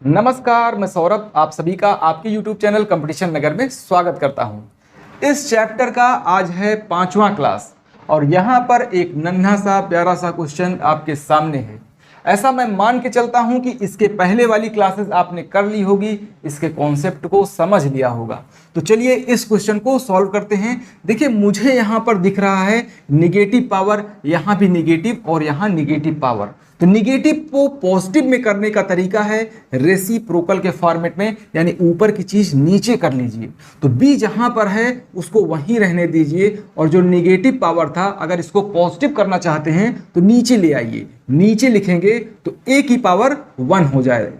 नमस्कार, मैं सौरभ आप सभी का आपके YouTube चैनल कंपटीशन नगर में स्वागत करता हूं। इस चैप्टर का आज है 5वां क्लास और यहां पर एक नन्हा सा प्यारा सा क्वेश्चन आपके सामने है। ऐसा मैं मान के चलता हूं कि इसके पहले वाली क्लासेस आपने कर ली होगी, इसके कॉन्सेप्ट को समझ लिया होगा। तो चलिए इस क्वेश्चन को सॉल्व करते हैं। देखिए मुझे यहाँ पर दिख रहा है निगेटिव पावर, यहाँ भी निगेटिव और यहाँ निगेटिव पावर। तो निगेटिव को पॉजिटिव में करने का तरीका है रेसिप्रोकल के फॉर्मेट में, यानी ऊपर की चीज नीचे कर लीजिए। तो b जहां पर है उसको वहीं रहने दीजिए और जो निगेटिव पावर था अगर इसको पॉजिटिव करना चाहते हैं तो नीचे ले आइए। नीचे लिखेंगे तो a की पावर 1 हो जाए।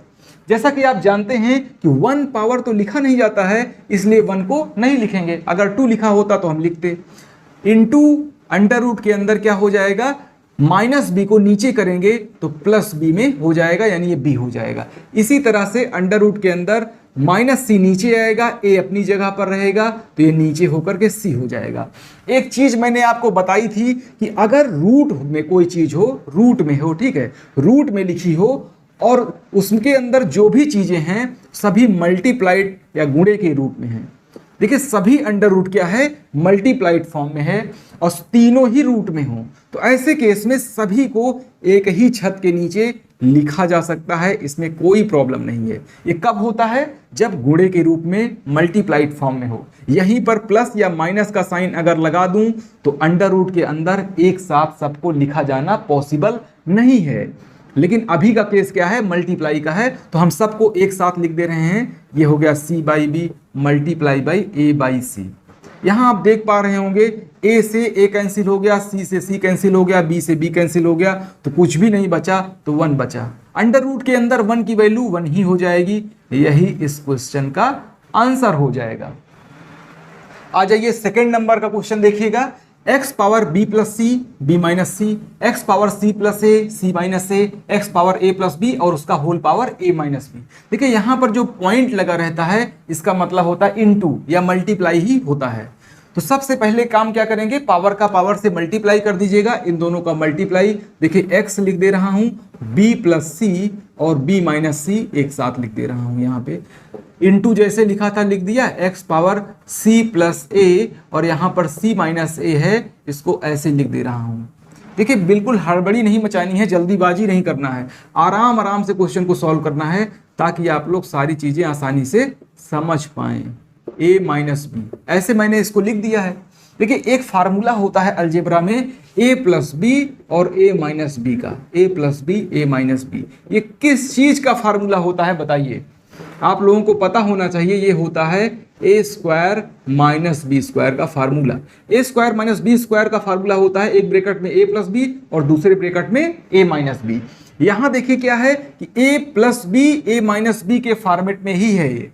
जैसा कि आप जानते हैं कि 1 पावर तो लिखा नहीं जाता है, इसलिए 1 को नहीं लिखेंगे। अगर 2 लिखा होता तो हम लिखते। इनटू अंडर रूट के अंदर क्या हो जाएगा, माइनस बी को नीचे करेंगे तो प्लस बी में हो जाएगा, यानी ये बी हो जाएगा। इसी तरह से अंडर रूट के अंदर माइनस सी नीचे आएगा, ए अपनी जगह पर रहेगा तो ये नीचे होकर के सी हो जाएगा। एक चीज मैंने आपको बताई थी कि अगर रूट में कोई चीज हो, रूट में हो, ठीक है, रूट में लिखी हो और उसके अंदर जो भी चीजें हैं सभी मल्टीप्लाइड या गुणे के रूप में हैं। देखिए सभी अंडर रूट क्या है, मल्टीप्लाइड फॉर्म में है और तीनों ही रूट में हो, तो ऐसे केस में सभी को एक ही छत के नीचे लिखा जा सकता है, इसमें कोई प्रॉब्लम नहीं है। ये कब होता है, जब गुणे के रूप में मल्टीप्लाइड फॉर्म में हो। यहीं पर प्लस या माइनस का साइन अगर लगा दूं तो अंडर रूट के अंदर एक साथ सबको लिखा जाना पॉसिबल नहीं है। लेकिन अभी का केस क्या है, मल्टीप्लाई का है, तो हम सबको एक साथ लिख दे रहे हैं। ये हो गया C by B multiply by A by C. यहाँ आप देख पा रहे होंगे ए से ए कैंसिल हो गया, सी से सी कैंसिल हो गया, बी से बी कैंसिल हो गया, तो कुछ भी नहीं बचा, तो 1 बचा। अंडर रूट के अंदर 1 की वैल्यू 1 ही हो जाएगी। यही इस क्वेश्चन का आंसर हो जाएगा। आ जाइए सेकेंड नंबर का क्वेश्चन देखिएगा। x power b plus C B minus C, X power c plus A C minus A, X power a plus B और उसका whole power a minus B. देखिए यहाँ पर जो पॉइंट लगा रहता है इसका मतलब होता है इनटू या मल्टीप्लाई ही होता है। तो सबसे पहले काम क्या करेंगे, पावर का पावर से मल्टीप्लाई कर दीजिएगा, इन दोनों का मल्टीप्लाई। देखिए x लिख दे रहा हूँ, b प्लस सी और b माइनस सी एक साथ लिख दे रहा हूँ। यहाँ पे इनटू जैसे लिखा था लिख दिया, x power c plus a और यहाँ पर c माइनस a है, इसको ऐसे लिख दे रहा हूँ। देखिए बिल्कुल हड़बड़ी नहीं मचानी है, जल्दीबाजी नहीं करना है, आराम आराम से क्वेश्चन को सॉल्व करना है ताकि आप लोग सारी चीजें आसानी से समझ पाएं। a माइनस बी ऐसे मैंने इसको लिख दिया है। देखिए एक फार्मूला होता है अलजेब्रा में a प्लस बी और a माइनस बी का, a plus B a minus B. ये किस चीज का फार्मूला होता है बताइए, आप लोगों को पता होना चाहिए। ये होता है a square minus B square का formula. a square minus B square का फार्मूला होता है एक ब्रैकेट में a प्लस बी और दूसरे ब्रैकेट में a माइनस बी। यहां देखिए क्या है कि a plus B a minus B के फॉर्मेट में ही है ये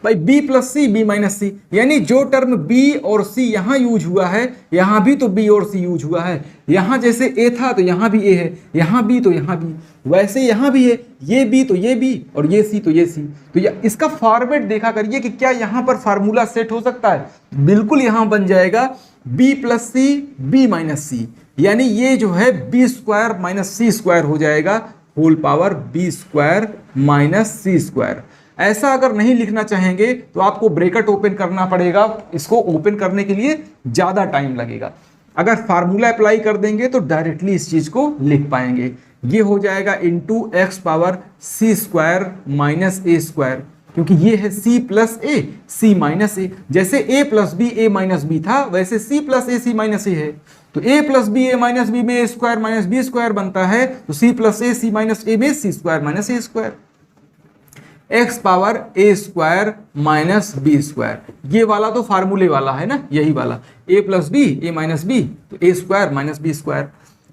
भाई, b plus C B minus C, यानी जो टर्म b और c यहां यूज हुआ है यहां भी तो b और c यूज हुआ है। यहां जैसे a था तो यहां भी a है, यहां b तो यहां b, वैसे यहां भी है, ये b तो ये b और ये c तो ये c। तो इसका फॉर्मेट देखा करिए कि क्या यहां पर फार्मूला सेट हो सकता है। बिल्कुल यहां बन जाएगा b plus C b minus C, यानी ये जो है b square minus C square हो जाएगा, whole power b square minus C square. ऐसा अगर नहीं लिखना चाहेंगे तो आपको ब्रैकेट ओपन करना पड़ेगा, इसको ओपन करने के लिए ज्यादा टाइम लगेगा। अगर फार्मूला अप्लाई कर देंगे तो डायरेक्टली इस चीज को लिख पाएंगे। ये हो जाएगा into X power C square minus A square, क्योंकि ये है c plus A C minus A. जैसे a plus B A minus B था वैसे c plus A C minus A है, तो a plus B A minus B में A square minus B square बनता है, तो c plus A C minus A में C square minus A square. X power A square minus B square, ये वाला तो फार्मूले वाला है ना, यही वाला a plus B A minus B तो A square minus B square.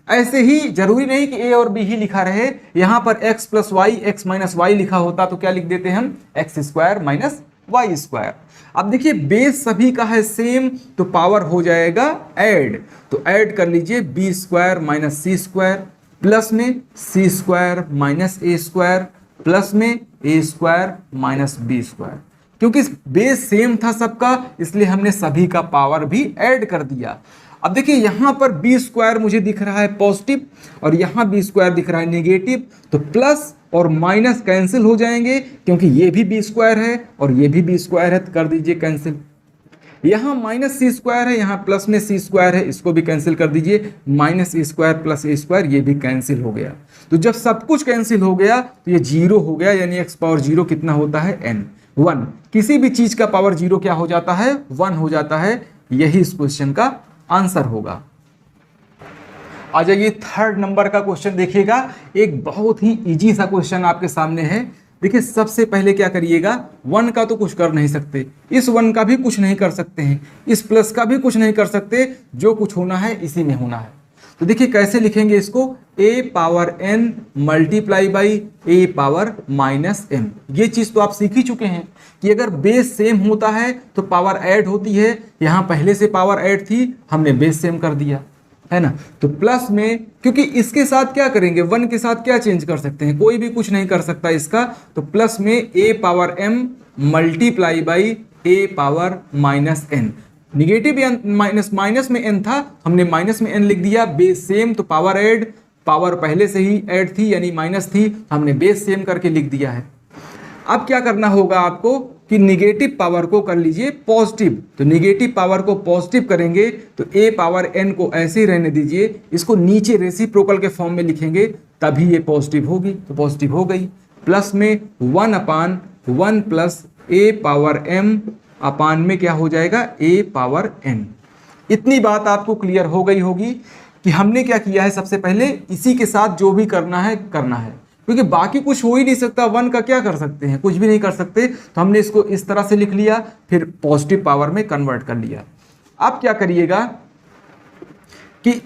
ऐसे ही जरूरी नहीं कि a और b ही लिखा रहे, यहां पर x plus Y X minus Y लिखा होता तो क्या लिख देते हम, X square minus Y square. अब देखिए बेस सभी का है सेम, तो पावर हो जाएगा ऐड, तो ऐड कर लीजिए B square minus C square plus में C square minus A square plus में A square minus B square. क्योंकि बेस सेम था सबका इसलिए हमने सभी का पावर भी ऐड कर दिया। अब देखिए यहां पर बी स्क्वायर मुझे दिख रहा है पॉजिटिव और यहां बी स्क्वायर दिख रहा है नेगेटिव, तो प्लस और माइनस कैंसिल हो जाएंगे क्योंकि ये भी बी स्क्वायर है और ये भी बी स्क्वायर है, तो कर दीजिए कैंसिल। यहाँ माइनस सी स्क्वायर है, यहाँ प्लस में सी स्क्वायर है, इसको भी कैंसिल कर दीजिए, minus A square plus A square, ये भी कैंसिल हो गया। तो जब सब कुछ कैंसिल हो गया तो ये जीरो हो गया, यानी एक्स पावर जीरो कितना होता है, एन, 1। किसी भी चीज का पावर जीरो क्या हो जाता है, 1 हो जाता है। यही इस क्वेश्चन का आंसर होगा। आ जाइए थर्ड नंबर का क्वेश्चन देखिएगा। एक बहुत ही इजी सा क्वेश्चन आपके सामने है। देखिए सबसे पहले क्या करिएगा, 1 का तो कुछ कर नहीं सकते, इस 1 का भी कुछ नहीं कर सकते हैं, इस प्लस का भी कुछ नहीं कर सकते, जो कुछ होना है इसी में होना है। तो देखिए कैसे लिखेंगे इसको, a power n multiply by a power minus m। ये चीज़ तो आप सीख ही चुके हैं कि अगर बेस सेम होता है तो पावर ऐड होती है। यहाँ पहले से पावर ऐड थी, हमने बेस सेम कर दिया, है ना। तो प्लस में, क्योंकि इसके साथ क्या करेंगे, 1 के साथ क्या चेंज कर सकते हैं, कोई भी कुछ नहीं कर सकता इसका। तो प्लस में a power m multiply by a power minus n। Negative minus में n था, हमने माइनस में n लिख दिया। बेस सेम तो पावर ऐड, पावर पहले से ही ऐड थी यानी माइनस थी, हमने बेस सेम करके लिख दिया है। अब क्या करना होगा आपको कि निगेटिव पावर को कर लीजिए पॉजिटिव। तो निगेटिव पावर को पॉजिटिव करेंगे तो a पावर n को ऐसे ही रहने दीजिए, इसको नीचे रेसिप्रोकल के फॉर्म में लिखेंगे तभी ये पॉजिटिव होगी। तो पॉजिटिव हो गई। प्लस में 1/1 प्लस a पावर m अपान में क्या हो जाएगा, a पावर n। इतनी बात आपको क्लियर हो गई होगी कि हमने क्या किया है। सबसे पहले इसी के साथ जो भी करना है करना है, क्योंकि बाकी कुछ हो ही नहीं सकता। 1 का क्या कर सकते हैं, कुछ भी नहीं कर सकते। तो हमने इसको इस तरह से लिख लिया, फिर पॉजिटिव पावर में कन्वर्ट कर लिया। अब क्या करिएगा कि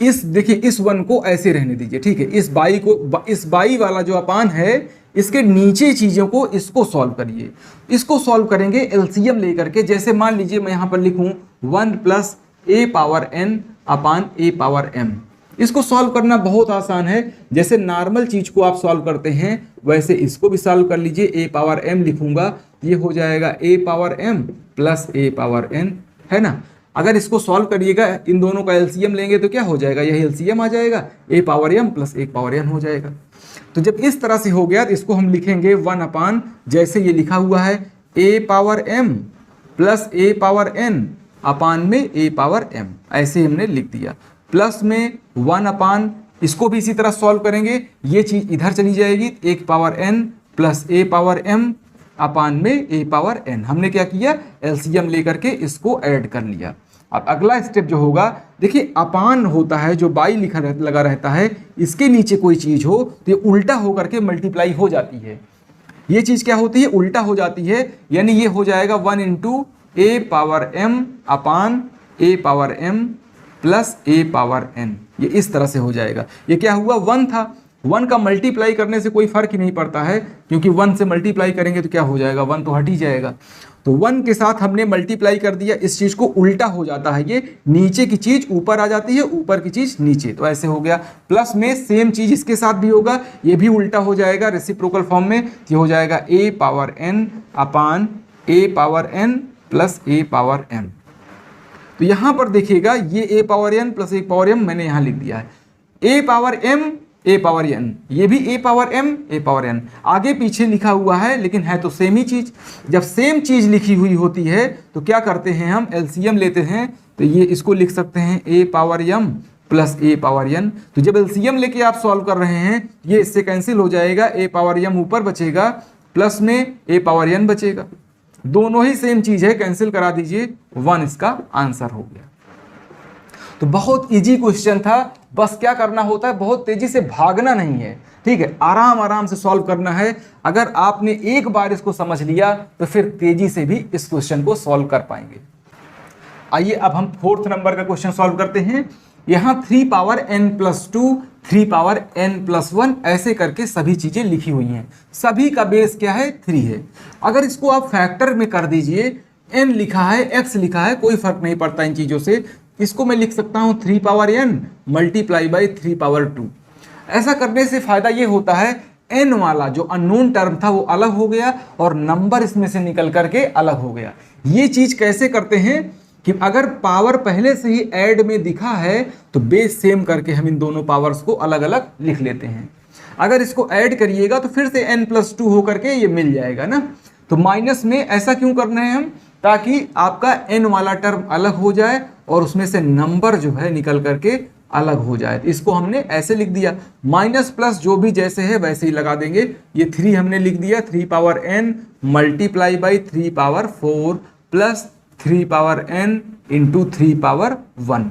इस देखिए इस 1 को ऐसे रहने दीजिए, ठीक है। इस बाई को, इस बाई वाला जो अपान है इसके नीचे चीज़ों को, इसको सॉल्व करिए। इसको सॉल्व करेंगे एलसीएम लेकर के। जैसे मान लीजिए मैं यहाँ पर लिखूँ 1 plus a power n upon a power m। इसको सॉल्व करना बहुत आसान है। जैसे नॉर्मल चीज को आप सॉल्व करते हैं वैसे इसको भी सॉल्व कर लीजिए। a पावर m लिखूंगा, ये हो जाएगा a power m plus a power n, है ना। अगर इसको सॉल्व करिएगा, इन दोनों का एलसीएम लेंगे तो क्या हो जाएगा, यही एलसीएम आ जाएगा, a power m plus a power n हो जाएगा। तो जब इस तरह से हो गया तो इसको हम लिखेंगे 1 अपान, जैसे ये लिखा हुआ है a power m plus a power n अपान में a पावर m, ऐसे हमने लिख दिया। प्लस में 1 अपान, इसको भी इसी तरह सॉल्व करेंगे, ये चीज इधर चली जाएगी, 1 power n plus a power m अपान में a पावर n। हमने क्या किया, एलसीएम लेकर के इसको ऐड कर लिया। अब अगला स्टेप जो होगा, देखिए अपान होता है जो बाई लिखा लगा रहता है, इसके नीचे कोई चीज हो तो ये उल्टा होकर के मल्टीप्लाई हो जाती है। ये चीज क्या होती है, उल्टा हो जाती है, यानी ये हो जाएगा 1 into a power m upon a power m plus a power n। ये इस तरह से हो जाएगा। ये क्या हुआ, 1 था, 1 का मल्टीप्लाई करने से कोई फर्क ही नहीं पड़ता है, क्योंकि 1 से मल्टीप्लाई करेंगे तो क्या हो जाएगा, 1 तो हट ही जाएगा। तो 1 के साथ हमने मल्टीप्लाई कर दिया, इस चीज को उल्टा हो जाता है, ये नीचे की चीज ऊपर आ जाती है, ऊपर की चीज नीचे, तो ऐसे हो गया। प्लस में सेम चीज इसके साथ भी होगा, ये भी उल्टा हो जाएगा रेसिप्रोकल फॉर्म में, ये हो जाएगा a power n upon a power n plus a power m। तो यहां पर देखिएगा ये a power n plus a power m मैंने यहां लिख दिया है, a power m a power n, ये भी a power m a power n, आगे पीछे लिखा हुआ है लेकिन है तो सेम ही चीज। जब सेम चीज लिखी हुई होती है तो क्या करते हैं, हम एलसीएम लेते हैं। तो ये इसको लिख सकते हैं a power m plus a power n। तो जब एलसीएम लेके आप सॉल्व कर रहे हैं, ये इससे कैंसिल हो जाएगा, a पावर m ऊपर बचेगा, प्लस में a पावर n बचेगा, दोनों ही सेम चीज है, कैंसिल करा दीजिए, 1 इसका आंसर हो गया। तो बहुत इजी क्वेश्चन था, बस क्या करना होता है, बहुत तेजी से भागना नहीं है, ठीक है, आराम आराम से सॉल्व करना है। अगर आपने एक बार इसको समझ लिया तो फिर तेजी से भी इस क्वेश्चन को सॉल्व कर पाएंगे। आइए अब हम 4th नंबर का क्वेश्चन सॉल्व करते हैं। यहाँ 3 power n plus 2, 3 power n plus 1 ऐसे करके सभी चीजें लिखी हुई हैं। सभी का बेस क्या है, 3 है। अगर इसको आप फैक्टर में कर दीजिए, n लिखा है, x लिखा है, कोई फर्क नहीं पड़ता इन चीजों से। इसको मैं लिख सकता हूँ 3 power n multiply by 3 power 2। ऐसा करने से फायदा ये होता है, n वाला जो अननोन टर्म था वो अलग हो गया और नंबर इसमें से निकल करके अलग हो गया। ये चीज कैसे करते हैं कि अगर पावर पहले से ही ऐड में दिखा है तो बेस सेम करके हम इन दोनों पावर्स को अलग अलग लिख लेते हैं। अगर इसको ऐड करिएगा तो फिर से n+2 होकर के ये मिल जाएगा ना। तो माइनस में ऐसा क्यों कर रहे हैं हम, ताकि आपका n वाला टर्म अलग हो जाए और उसमें से नंबर जो है निकल करके अलग हो जाए। तो इसको हमने ऐसे लिख दिया, माइनस प्लस जो भी जैसे है वैसे ही लगा देंगे। ये 3 हमने लिख दिया, 3 power n multiply by 3 power 4 plus 3 power n into 3 power 1।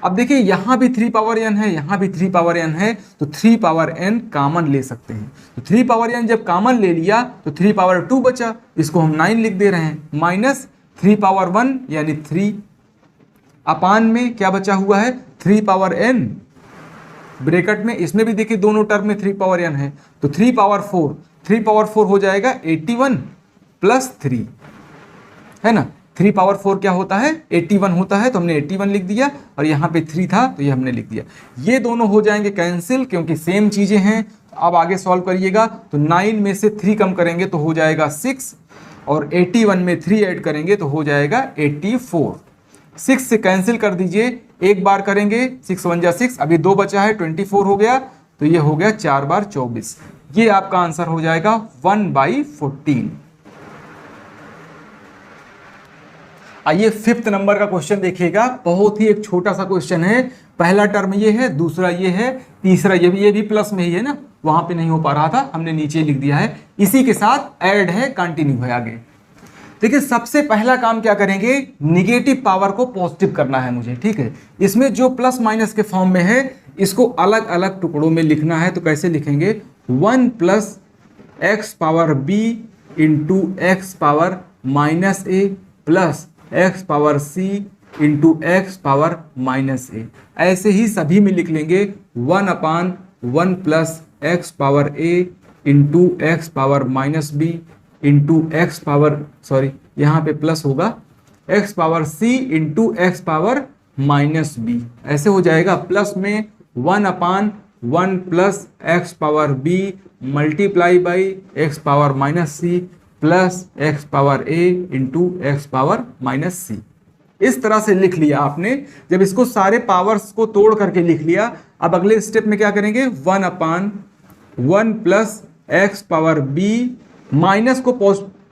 अब देखिए यहाँ भी 3 पावर n है, यहाँ भी 3 पावर n है, तो 3 पावर n कॉमन ले सकते हैं। तो 3 पावर n जब कॉमन ले लिया तो 3 पावर 2 बचा, इसको हम 9 लिख दे रहे हैं, माइनस 3 पावर 1 यानी 3 अपान में क्या बचा हुआ है 3 पावर n ब्रैकेट में, इसमें भी देखिए दोनों टर्म में 3 पावर n है, तो 3 पावर 4, 3 पावर 4 हो जाएगा 81 प्लस 3, है ना। 3 पावर 4 क्या होता है 81 होता है, तो हमने 81 लिख दिया और यहाँ पे 3 था तो ये हमने लिख दिया। ये दोनों हो जाएंगे कैंसिल क्योंकि सेम चीज़ें हैं। अब आगे सॉल्व करिएगा तो 9 में से 3 कम करेंगे तो हो जाएगा 6 और 81 में 3 ऐड करेंगे तो हो जाएगा 84। 6 से कैंसिल कर दीजिए, एक बार करेंगे 6 1 जा 6, अभी 2 बचा है 24 हो गया, तो ये हो गया 4 बार 24। ये आपका आंसर हो जाएगा 1/14। आइए 5th नंबर का क्वेश्चन देखिएगा, बहुत ही एक छोटा सा क्वेश्चन है। पहला टर्म ये है, दूसरा ये है, तीसरा ये भी प्लस में ही है ना, वहां पे नहीं हो पा रहा था, हमने नीचे लिख दिया है, इसी के साथ ऐड है, कंटिन्यू है आगे। देखिए सबसे पहला काम क्या करेंगे, निगेटिव पावर को पॉजिटिव करना है मुझे, ठीक है। इसमें जो प्लस माइनस के फॉर्म में है इसको अलग अलग टुकड़ों में लिखना है, तो कैसे लिखेंगे 1 plus X power B into X power minus A plus X power C into X power minus A. ऐसे ही सभी में लिख लेंगे 1/1 plus X power A into X power minus B into X power, sorry यहाँ पे plus होगा, X power C into X power minus B. ऐसे हो जाएगा, प्लस में 1/1 plus X power B multiply by X power minus C plus X power A into X power minus सी। इस तरह से लिख लिया आपने। जब इसको सारे पावर्स को तोड़ करके लिख लिया, अब अगले स्टेप में क्या करेंगे 1/1 plus X power B, minus को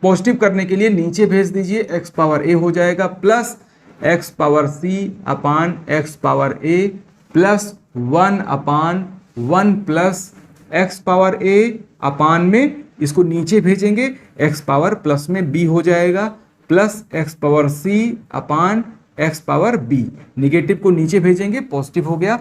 पॉजिटिव करने के लिए नीचे भेज दीजिए, एक्स पावर ए हो जाएगा, plus X power C upon X power A plus 1/1 plus X power A upon में इसको नीचे भेजेंगे, एक्स पावर प्लस में बी हो जाएगा, plus X power C upon X power B. Negative को नीचे भेजेंगे, पॉजिटिव हो गया।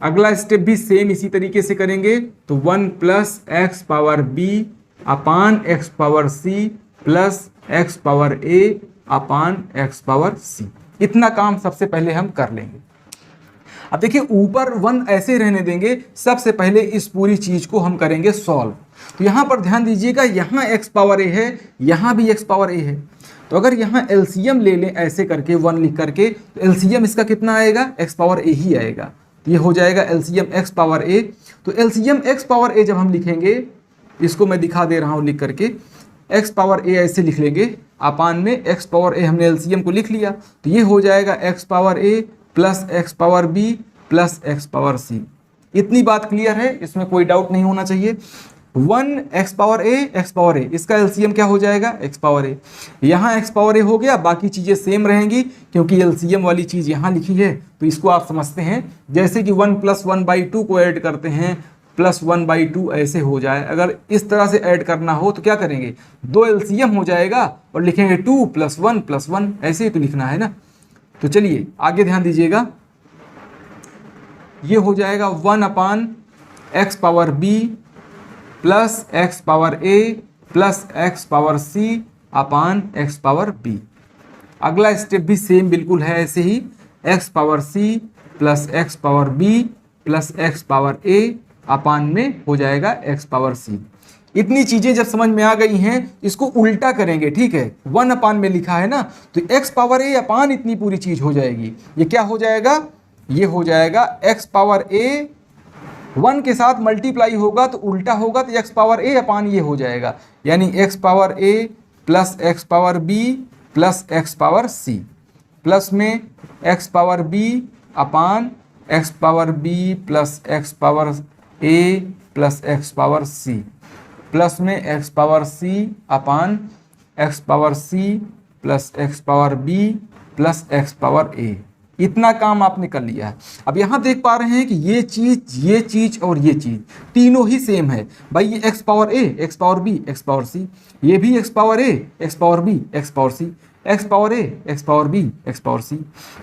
अगला स्टेप भी सेम इसी तरीके से करेंगे, तो 1 plus X power B upon X power C plus X power A upon X power C. इतना काम सबसे पहले हम कर लेंगे। अब देखिए ऊपर 1 ऐसे रहने देंगे, सबसे पहले इस पूरी चीज को हम करेंगे सॉल्व। तो यहाँ पर ध्यान दीजिएगा, यहाँ एक्स पावर ए है, यहाँ भी एक्स पावर ए है, तो अगर यहाँ एलसीएम ले लें ऐसे करके 1 लिख करके, तो एलसीएम इसका कितना आएगा एक्स पावर ए ही आएगा, तो ये हो जाएगा एलसीएम एक्स पावर ए। तो एलसीएम एक्स पावर ए जब हम लिखेंगे, इसको मैं दिखा दे रहा हूँ लिख करके, एक्स पावर ए ऐसे लिख लेंगे, अपान में एक्स पावर ए हमने एलसीएम को लिख लिया, तो ये हो जाएगा X power A plus X power B plus X power C. इतनी बात क्लियर है, इसमें कोई डाउट नहीं होना चाहिए। 1 एक्स पावर ए, इसका एलसीएम क्या हो जाएगा एक्स पावर ए। यहाँ एक्स पावर ए हो गया, बाकी चीज़ें सेम रहेंगी क्योंकि एलसीएम वाली चीज़ यहाँ लिखी है, तो इसको आप समझते हैं जैसे कि 1 + 1/2 को ऐड करते हैं प्लस 1/2 ऐसे हो जाए। अगर इस तरह से ऐड करना हो तो क्या करेंगे, 2 एलसीएम हो जाएगा और लिखेंगे 2 + 1 + 1, ऐसे ही तो लिखना है ना। तो चलिए आगे ध्यान दीजिएगा, ये हो जाएगा 1/x power b plus X power A plus X power C upon X power B. अगला स्टेप भी सेम बिल्कुल है ऐसे ही, X power C plus X power B plus X power A upon में हो जाएगा एक्स पावर सी। इतनी चीजें जब समझ में आ गई हैं, इसको उल्टा करेंगे, ठीक है। 1 अपान में लिखा है ना, तो एक्स पावर ए अपान इतनी पूरी चीज हो जाएगी। ये क्या हो जाएगा, ये हो जाएगा एक्स पावर ए 1 के साथ मल्टीप्लाई होगा तो उल्टा होगा, तो एक्स पावर ए अपान ये हो जाएगा, यानी X power A plus X power B plus X power C, plus में X power B upon X power B plus X power A plus X power C, plus में X power C upon X power C plus X power B plus X power A. इतना काम आपने कर लिया है। अब यहाँ देख पा रहे हैं कि ये चीज़ और ये चीज़ तीनों ही सेम है भाई। ये X power A, X power B, X power C, ये भी X power A, X power B, X power C, X power A, X power B, X power C.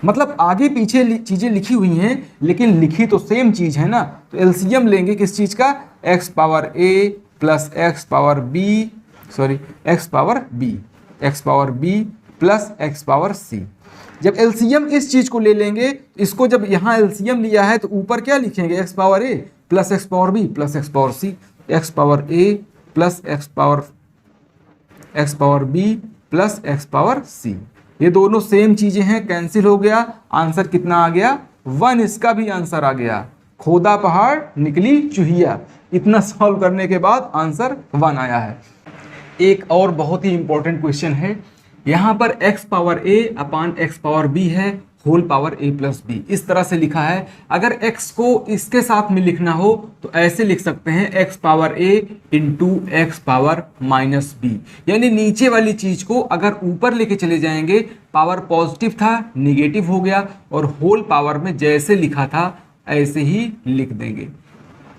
मतलब आगे पीछे चीज़ें लिखी हुई हैं लेकिन लिखी तो सेम चीज़ है ना। तो एलसीएम लेंगे किस चीज़ का, X power A plus X power B, sorry X power B, X power B plus X power C. जब एलसीएम इस चीज को ले लेंगे, इसको जब यहाँ एलसीएम लिया है तो ऊपर क्या लिखेंगे, X power A plus X power B plus X power C, X power A plus X power B plus X power C. ये दोनों सेम चीजें हैं, कैंसिल हो गया। आंसर कितना आ गया, 1। इसका भी आंसर आ गया। खोदा पहाड़ निकली चूहिया। इतना सॉल्व करने के बाद आंसर 1 आया है। एक और बहुत ही इंपॉर्टेंट क्वेश्चन है। यहाँ पर x power a upon X power b है whole power a plus B, इस तरह से लिखा है। अगर x को इसके साथ में लिखना हो तो ऐसे लिख सकते हैं, x power a into X power minus B. यानी नीचे वाली चीज को अगर ऊपर लेके चले जाएंगे, पावर पॉजिटिव था निगेटिव हो गया, और होल पावर में जैसे लिखा था ऐसे ही लिख देंगे।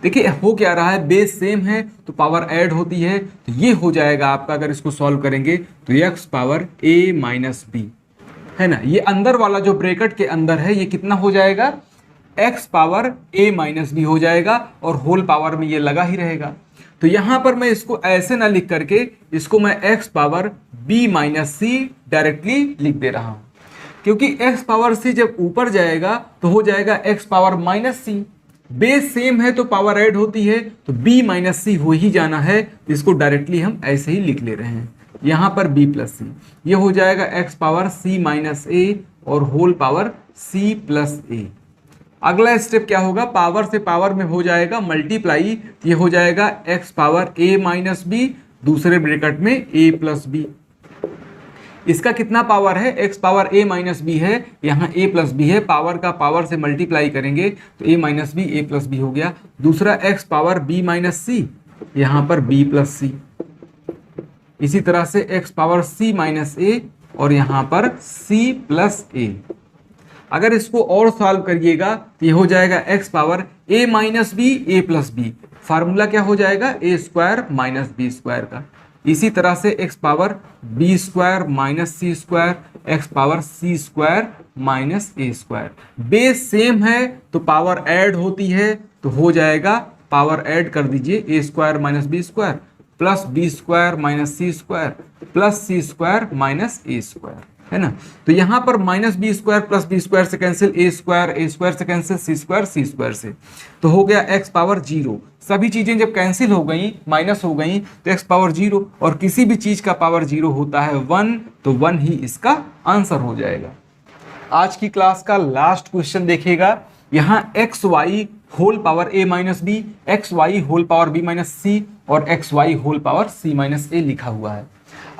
देखिए हो क्या रहा है, बेस सेम है तो पावर ऐड होती है। तो ये हो जाएगा आपका, अगर इसको सॉल्व करेंगे तो X power a minus B है ना। ये अंदर वाला जो ब्रैकेट के अंदर है ये कितना हो जाएगा, x power a minus B हो जाएगा, और होल पावर में ये लगा ही रहेगा। तो यहाँ पर मैं इसको ऐसे ना लिख करके इसको मैं x power b minus see directly लिख दे रहा हूँ, क्योंकि x पावर c जब ऊपर जाएगा तो हो जाएगा x पावर माइनस सी। बेस सेम है तो पावर ऐड होती है, तो b माइनस सी हो ही जाना है। इसको डायरेक्टली हम ऐसे ही लिख ले रहे हैं, यहाँ पर b प्लस सी, ये हो जाएगा x power c minus A और होल पावर c प्लस ए। अगला स्टेप क्या होगा, पावर से पावर में हो जाएगा मल्टीप्लाई, ये हो जाएगा x power a minus B, दूसरे ब्रैकेट में a प्लस बी। इसका कितना पावर है, x power a minus B है, यहाँ a प्लस बी है, पावर का पावर से मल्टीप्लाई करेंगे तो a minus B a plus B हो गया। दूसरा x power b minus C, यहाँ पर b प्लस सी। इसी तरह से x power c minus a और यहाँ पर c प्लस a। अगर इसको और सॉल्व करिएगा तो ये हो जाएगा x power a minus B a plus B. Formula क्या हो जाएगा, a square minus B square का। इसी तरह से x power b square minus C square, x power c square minus a square. Base same है तो पावर ऐड होती है, तो हो जाएगा, पावर ऐड कर दीजिए, a square minus B square plus B square minus C square plus C square minus a square, है ना। तो यहाँ पर minus B square plus B square से कैंसिल, a स्क्वायर से कैंसिल, सी स्क्वायर से, तो हो गया x पावर 0। सभी चीजें जब कैंसिल हो गई, माइनस हो गई, तो x पावर 0, और किसी भी चीज का पावर 0 होता है 1, तो 1 ही इसका आंसर हो जाएगा। आज की क्लास का लास्ट क्वेश्चन देखिएगा। यहाँ X Y whole power a minus B, X Y whole power b minus C और X Y whole power c minus A लिखा हुआ है।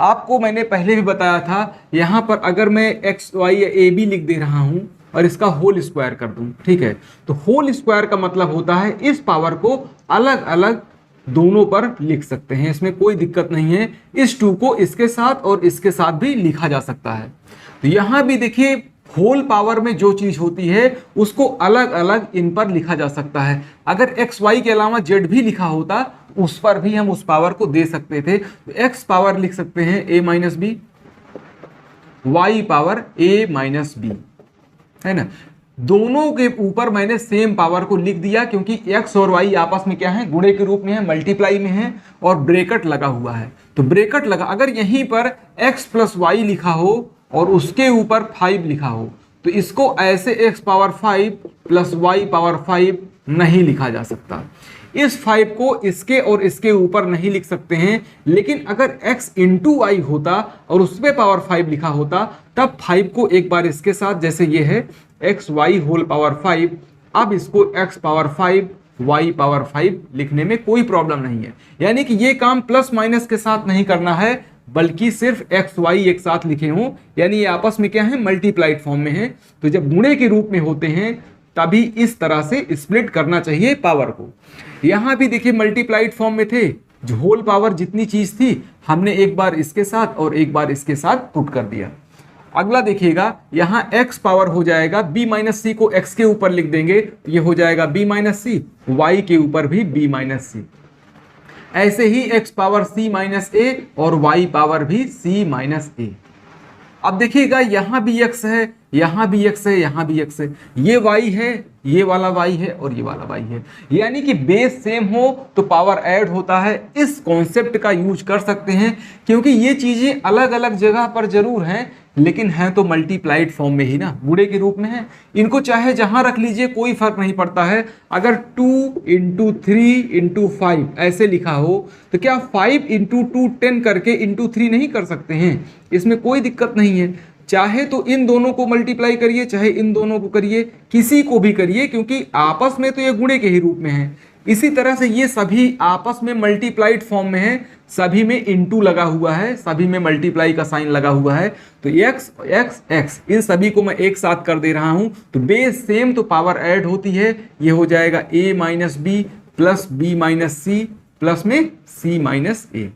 आपको मैंने पहले भी बताया था, यहाँ पर अगर मैं एक्स वाई या ए बी लिख दे रहा हूँ और इसका होल स्क्वायर कर दूँ, ठीक है, तो होल स्क्वायर का मतलब होता है इस पावर को अलग अलग दोनों पर लिख सकते हैं, इसमें कोई दिक्कत नहीं है। इस 2 को इसके साथ और इसके साथ भी लिखा जा सकता है। तो यहाँ भी देखिए, होल पावर में जो चीज होती है उसको अलग अलग इन पर लिखा जा सकता है। अगर एक्स वाई के अलावा जेड भी लिखा होता उस पर भी हम उस पावर को दे सकते थे। तो एक्स पावर लिख सकते हैं a minus B, Y power a minus B, है ना। दोनों के ऊपर मैंने सेम पावर को लिख दिया, क्योंकि x और y आपस में क्या है, गुणे के रूप में है, मल्टीप्लाई में है, और ब्रैकेट लगा हुआ है। तो ब्रैकेट लगा, अगर यहीं पर x प्लस वाई लिखा हो और उसके ऊपर 5 लिखा हो, तो इसको ऐसे x power 5 plus y power 5 नहीं लिखा जा सकता। इस 5 को इसके और इसके ऊपर नहीं लिख सकते हैं, लेकिन अगर x इंटू वाई होता और उस पर पावर 5 लिखा होता, तब 5 को एक बार इसके साथ, जैसे ये है एक्स वाई होल पावर 5, अब इसको x पावर 5 y पावर 5 लिखने में कोई प्रॉब्लम नहीं है। यानी कि ये काम प्लस माइनस के साथ नहीं करना है, बल्कि सिर्फ एक्स वाई एक साथ लिखे हों, यानी ये आपस में क्या है, मल्टीप्लाइड फॉर्म में है। तो जब गुणे के रूप में होते हैं तभी इस तरह से स्प्लिट करना चाहिए पावर को। यहाँ भी देखिए मल्टीप्लाइड फॉर्म में थे, जो होल पावर जितनी चीज थी हमने एक बार इसके साथ और एक बार इसके साथ पुट कर दिया। अगला देखिएगा, यहाँ x पावर हो जाएगा b माइनस सी को x के ऊपर लिख देंगे तो ये हो जाएगा b माइनस सी, y के ऊपर भी b माइनस सी। ऐसे ही x power c minus a और y पावर भी c माइनस a। अब देखिएगा यहाँ भी x है, यहाँ भी x है, यहाँ भी x है, ये y है, ये वाला y है और ये वाला y है। यानी कि बेस सेम हो तो पावर ऐड होता है। इस कॉन्सेप्ट का यूज कर सकते हैं क्योंकि ये चीजें अलग अलग जगह पर जरूर हैं लेकिन हैं तो मल्टीप्लाइड फॉर्म में ही ना, गुणे के रूप में है। इनको चाहे जहां रख लीजिए कोई फर्क नहीं पड़ता है। अगर 2 इंटू 3 इंटू 5 ऐसे लिखा हो तो क्या 5 इंटू 2 10 करके इंटू 3 नहीं कर सकते हैं? इसमें कोई दिक्कत नहीं है। चाहे तो इन दोनों को मल्टीप्लाई करिए, चाहे इन दोनों को करिए, किसी को भी करिए क्योंकि आपस में तो ये गुणे के ही रूप में है। इसी तरह से ये सभी आपस में मल्टीप्लाइड फॉर्म में है, सभी में इनटू लगा हुआ है, सभी में मल्टीप्लाई का साइन लगा हुआ है। तो x x x इन सभी को मैं एक साथ कर दे रहा हूं तो बेस सेम तो पावर ऐड होती है। ये हो जाएगा a minus B plus B minus C plus में c माइनस ए।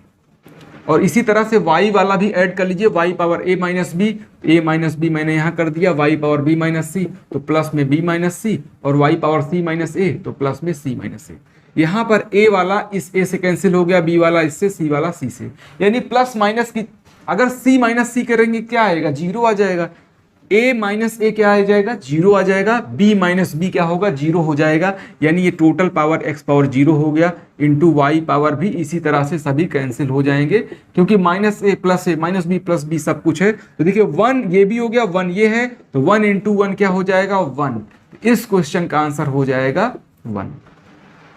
और इसी तरह से y वाला भी ऐड कर लीजिए, y power a minus B मैंने यहाँ कर दिया, y power b minus C तो प्लस में b माइनस सी और y power c minus a तो प्लस में c माइनस ए। यहाँ पर a वाला इस a से कैंसिल हो गया, b वाला इससे, c वाला c से, यानी प्लस माइनस की अगर c माइनस सी करेंगे क्या आएगा? जीरो आ जाएगा। a माइनस ए क्या आ जाएगा? जीरो आ जाएगा। b माइनस बी क्या होगा? जीरो हो जाएगा। यानी ये total power x power zero हो गया इंटू वाई पावर भी इसी तरह से सभी कैंसिल हो जाएंगे क्योंकि माइनस ए माइनस बी सब कुछ है। तो देखिए 1 ये भी हो गया, 1 ये है तो 1 इंटू 1 क्या हो जाएगा? 1। इस क्वेश्चन का आंसर हो जाएगा 1।